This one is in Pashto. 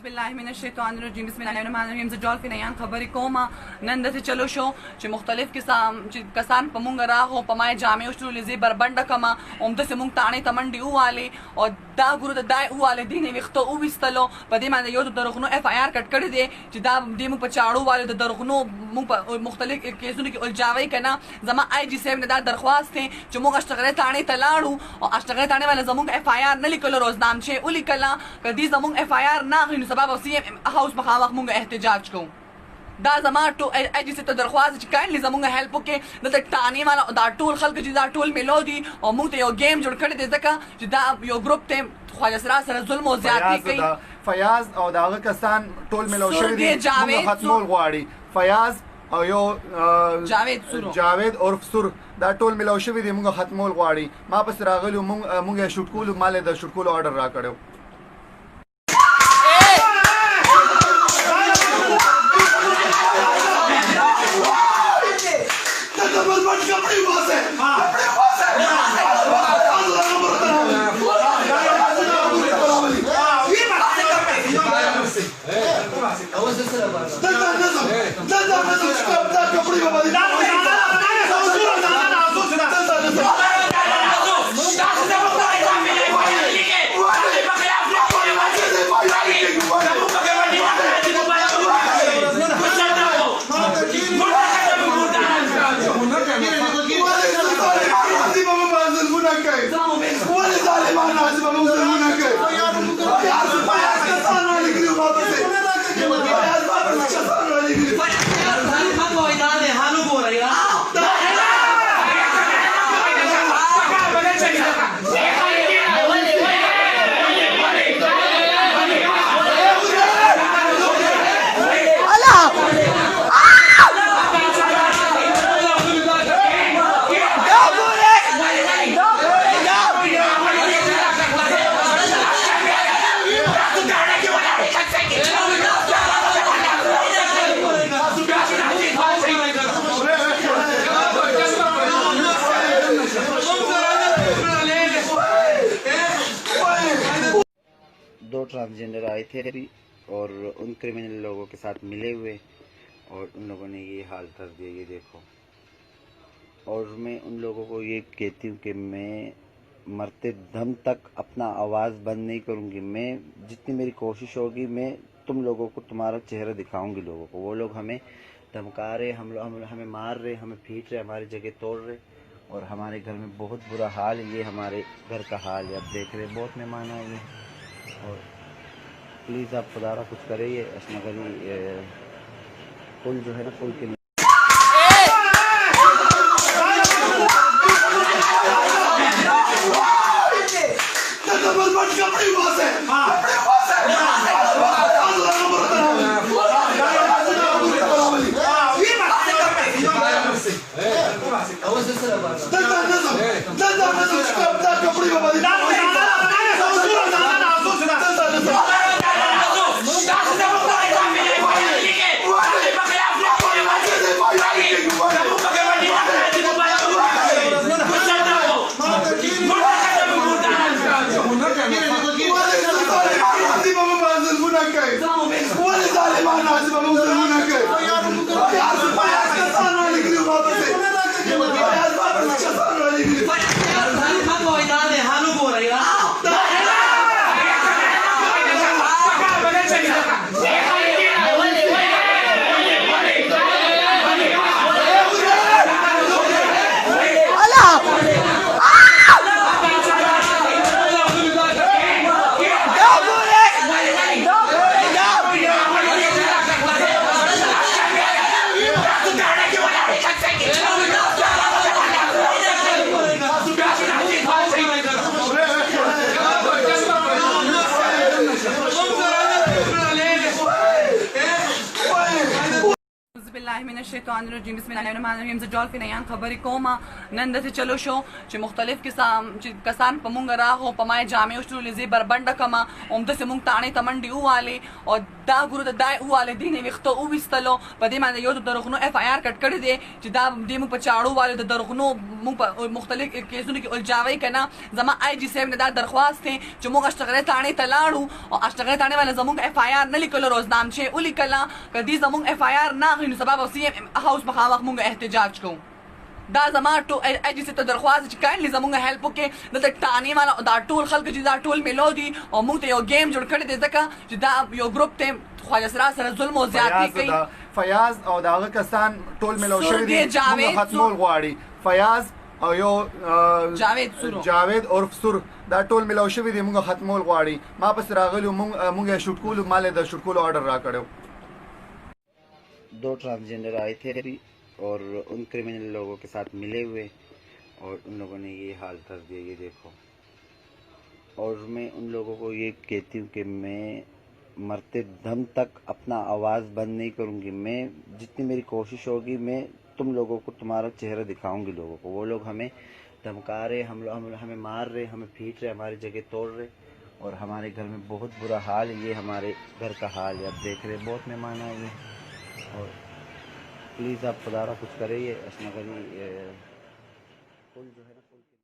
بالله من الشیطان الرجیم بسم الله الرحمن الرحیم. زه ډولفین عیان خبرې کوم. نن داسې چلو شو چې مختلف کسان په مونږ راغو، په ما یې جامې وشلولې، زه یې بربنډه کړم، همداسې مونږ تاڼې ته منډې ووالې او دا ګورو د دا یې ووالې، دې نه یې ویښته وویستلو. په دې باندې یو د درغنو اف آی آر کټ کړی دی چې دا دې مونږ په چاړو والو د درغنو مونږ په مختلف کیسونو کې الجاوی که نه. زما آی جي صاحب نه دا درخواست دی چې مونږ اشتغلۍ تاڼې ته لاړو او اشتغلۍ تاڼې والا زمونږ اف آی آر نه لیکلو، روزنامچې ولیکله. که دې زمونږ اف آی آر نه اخلي نو سبا به سی ایم هاوس مخامخ مونږ احتجاج کوو. دا زما آی جي صاحب ته درخواست چې کاینډلي زمونږ هیلپ وکړي. دلته ټانې والا دا ټول خلک چې دا ټول میلو دي او مونږ ته یو گیم جوړ کړی دی ځکه چې دا یو ګروپ ته خواجه سراج سره ظلم او زیاتي کوي. فیاض او د هغه کسان ټول میلو شوي دي، موږ ختمول غواړي. فیاض او یو جاوید عرف سور دا ټول میلو شوي دي، موږ ختمول غواړي. ما پسې راغلي موږ یې شوټ کولو، ما د شوټ کولو آرډر راکړی. दो ट्रांसजेंडर आए थे अभी और उन क्रिमिनल लोगों के साथ मिले हुए और उन लोगों ने ये हाल कर दिया, ये देखो. और मैं उन लोगों को ये कहती हूँ कि मैं मरते दम तक अपना आवाज़ बंद नहीं करूँगी. मैं जितनी मेरी कोशिश होगी मैं तुम लोगों को तुम्हारा चेहरा दिखाऊंगी लोगों को. वो लोग हमें धमका रहे, हमें मार रहे, हमें पीट रहे, हमारी जगह तोड़ रहे और हमारे घर में बहुत बुरा हाल है. ये हमारे घर का हाल है, आप देख रहे हैं, बहुत मेहमान आए हुए हैं. और प्लीज़ आप खुदारा कुछ करिए. अशनगरी पुल जो है ना, पुल के بالله من الشیطان الرجیم بسم الله الرحمن الرحیم زه ډولفین عیان خبرې کوم. نن داسې چلو شو چې مختلف کسان په مونږ راغو، په ما یې جامې وشلولې، زه یې بربنډه کړم، همداسې مونږ تاڼې ته منډې ووالې او دا ګورو د دا یې ووالې، دې نه یې ویښته وویستلو. په دې باندې یو د دروغنو اف آی آر کټ کړی دی چې دا دې مونږ په چاړو والو د دروغنو مونږ په مختلف کیسونو کې الجاوی که نه. زما آی جي صاحب نه دا درخواست دی چې مونږ اشتغلې تاڼې ته لاړو او اشتغلې تاڼې والا زمونږ اف آی آر نه لیکلو، روزنامچې ولیکله. که دې زمونږ اف آی آر نه اخلي نو سبا به سی ایم هاوس مخامخ مونږ احتجاج کوو. دا زما آی جي صاحب ته درخواست چې کاینډلي زمونږ هیلپ وکړي. دلته ټانې والا دا ټول خلک چې دا ټول میلو دي او مونږ ته یو گیم جوړ کړی دی ځکه چې دا یو ګروپ ته خواجه سراج سره ظلم او زیاتي کوي. فیاض او د هغه کسان ټول میلو شوي دي، موږ ختمول غواړي. فیاض او یو جاوید عرف سور دا ټول میلاو شوي دي، موږ ختمول غواړي. ما پسې راغلي موږ یې شوټ کولو، ما د شوټ کولو آرډر را کړی. 2 ट्रांसजेंडर आए थे अभी और उन क्रिमिनल लोगों के साथ मिले हुए और उन लोगों ने ये हाल कर दिया, ये देखो. और मैं उन लोगों को ये कहती हूँ कि मैं मरते दम तक अपना आवाज़ बंद नहीं करूँगी. मैं जितनी मेरी कोशिश होगी मैं तुम लोगों को तुम्हारा चेहरा दिखाऊंगी लोगों को. वो लोग हमें धमका रहे, हमें मार रहे, हमें पीट रहे, हमारी जगह तोड़ रहे और हमारे घर में बहुत बुरा हाल है. ये हमारे घर का हाल है, आप देख रहे बहुत मेहमान आए हुए और प्लीज़ आप खुदा कुछ करिए. असना करिए जो है ना